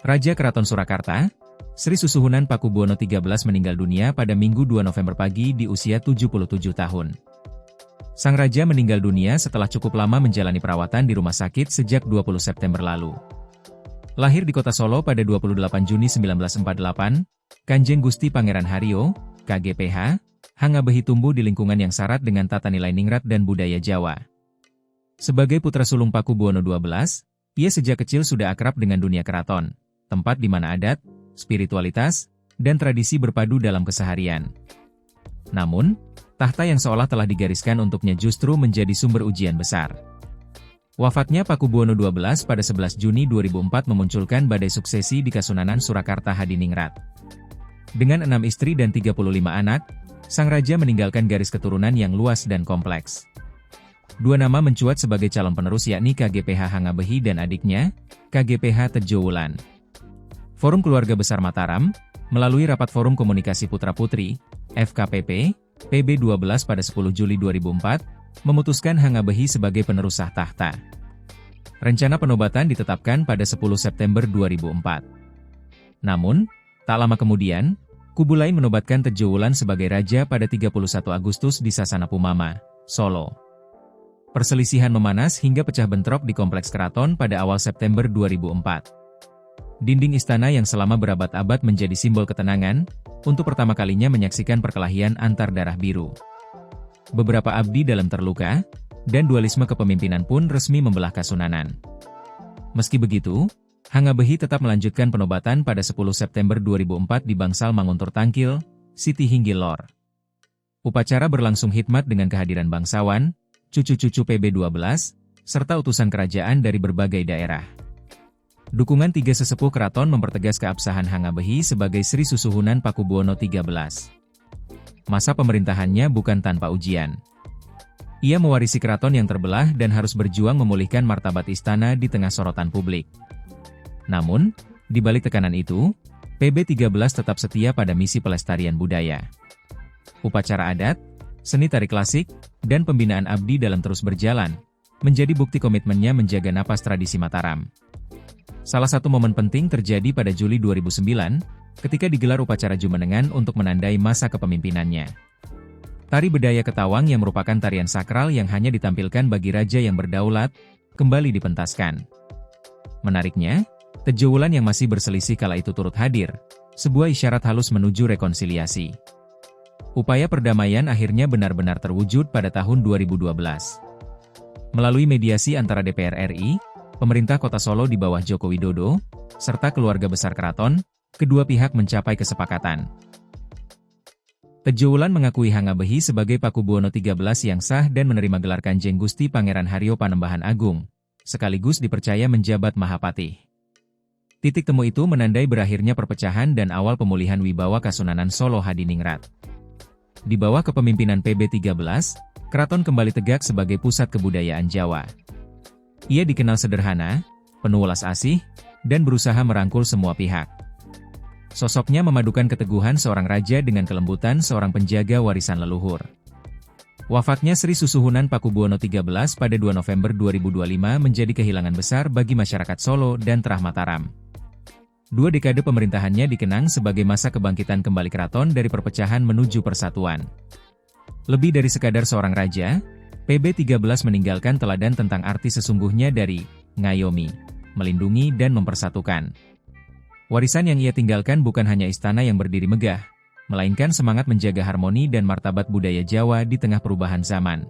Raja Keraton Surakarta, Sri Susuhunan Pakubuwono XIII meninggal dunia pada Minggu 2 November pagi di usia 77 tahun. Sang Raja meninggal dunia setelah cukup lama menjalani perawatan di rumah sakit sejak 20 September lalu. Lahir di kota Solo pada 28 Juni 1948, Kanjeng Gusti Pangeran Haryo, KGPH, Hangabehi tumbuh di lingkungan yang syarat dengan tata nilai ningrat dan budaya Jawa. Sebagai putra sulung Pakubuwono XII, ia sejak kecil sudah akrab dengan dunia keraton, tempat di mana adat, spiritualitas, dan tradisi berpadu dalam keseharian. Namun, tahta yang seolah telah digariskan untuknya justru menjadi sumber ujian besar. Wafatnya Pakubuwono XII pada 11 Juni 2004 memunculkan badai suksesi di Kasunanan Surakarta Hadiningrat. Dengan 6 istri dan 35 anak, sang raja meninggalkan garis keturunan yang luas dan kompleks. Dua nama mencuat sebagai calon penerus yakni KGPH Hangabehi dan adiknya, KGPH Tejo Wulan. Forum Keluarga Besar Mataram, melalui Rapat Forum Komunikasi Putra-Putri, FKPP, PB12 pada 10 Juli 2004, memutuskan Hangabehi sebagai penerus sah tahta. Rencana penobatan ditetapkan pada 10 September 2004. Namun, tak lama kemudian, kubu lain menobatkan Tejo Wulan sebagai raja pada 31 Agustus di Sasana Pumama, Solo. Perselisihan memanas hingga pecah bentrok di Kompleks Keraton pada awal September 2004. Dinding istana yang selama berabad-abad menjadi simbol ketenangan, untuk pertama kalinya menyaksikan perkelahian antar darah biru. Beberapa abdi dalam terluka, dan dualisme kepemimpinan pun resmi membelah Kasunanan. Meski begitu, Hangabehi tetap melanjutkan penobatan pada 10 September 2004 di Bangsal Manguntur Tangkil, Siti Hinggil Lor. Upacara berlangsung hikmat dengan kehadiran bangsawan, cucu-cucu PB12, serta utusan kerajaan dari berbagai daerah. Dukungan tiga sesepuh keraton mempertegas keabsahan Hangabehi sebagai Sri Susuhunan Pakubuwono XIII. Masa pemerintahannya bukan tanpa ujian. Ia mewarisi keraton yang terbelah dan harus berjuang memulihkan martabat istana di tengah sorotan publik. Namun, di balik tekanan itu, PB13 tetap setia pada misi pelestarian budaya. Upacara adat, seni tari klasik, dan pembinaan abdi dalam terus berjalan, menjadi bukti komitmennya menjaga napas tradisi Mataram. Salah satu momen penting terjadi pada Juli 2009, ketika digelar upacara Jumenengan untuk menandai masa kepemimpinannya. Tari Bedaya Ketawang yang merupakan tarian sakral yang hanya ditampilkan bagi raja yang berdaulat, kembali dipentaskan. Menariknya, Tejo Wulan yang masih berselisih kala itu turut hadir, sebuah isyarat halus menuju rekonsiliasi. Upaya perdamaian akhirnya benar-benar terwujud pada tahun 2012. Melalui mediasi antara DPR RI, pemerintah kota Solo di bawah Joko Widodo, serta keluarga besar keraton, kedua pihak mencapai kesepakatan. Tejo Wulan mengakui Hangabehi sebagai Pakubuwono XIII yang sah dan menerima gelar Kanjeng Gusti Pangeran Haryo Panembahan Agung, sekaligus dipercaya menjabat Mahapatih. Titik temu itu menandai berakhirnya perpecahan dan awal pemulihan wibawa Kasunanan Solo Hadiningrat. Di bawah kepemimpinan PB13, keraton kembali tegak sebagai pusat kebudayaan Jawa. Ia dikenal sederhana, penuh welas asih, dan berusaha merangkul semua pihak. Sosoknya memadukan keteguhan seorang raja dengan kelembutan seorang penjaga warisan leluhur. Wafatnya Sri Susuhunan Pakubuwono XIII pada 2 November 2025 menjadi kehilangan besar bagi masyarakat Solo dan Trah Mataram. 2 dekade pemerintahannya dikenang sebagai masa kebangkitan kembali keraton dari perpecahan menuju persatuan. Lebih dari sekadar seorang raja, PB13 meninggalkan teladan tentang arti sesungguhnya dari ngayomi, melindungi dan mempersatukan. Warisan yang ia tinggalkan bukan hanya istana yang berdiri megah, melainkan semangat menjaga harmoni dan martabat budaya Jawa di tengah perubahan zaman.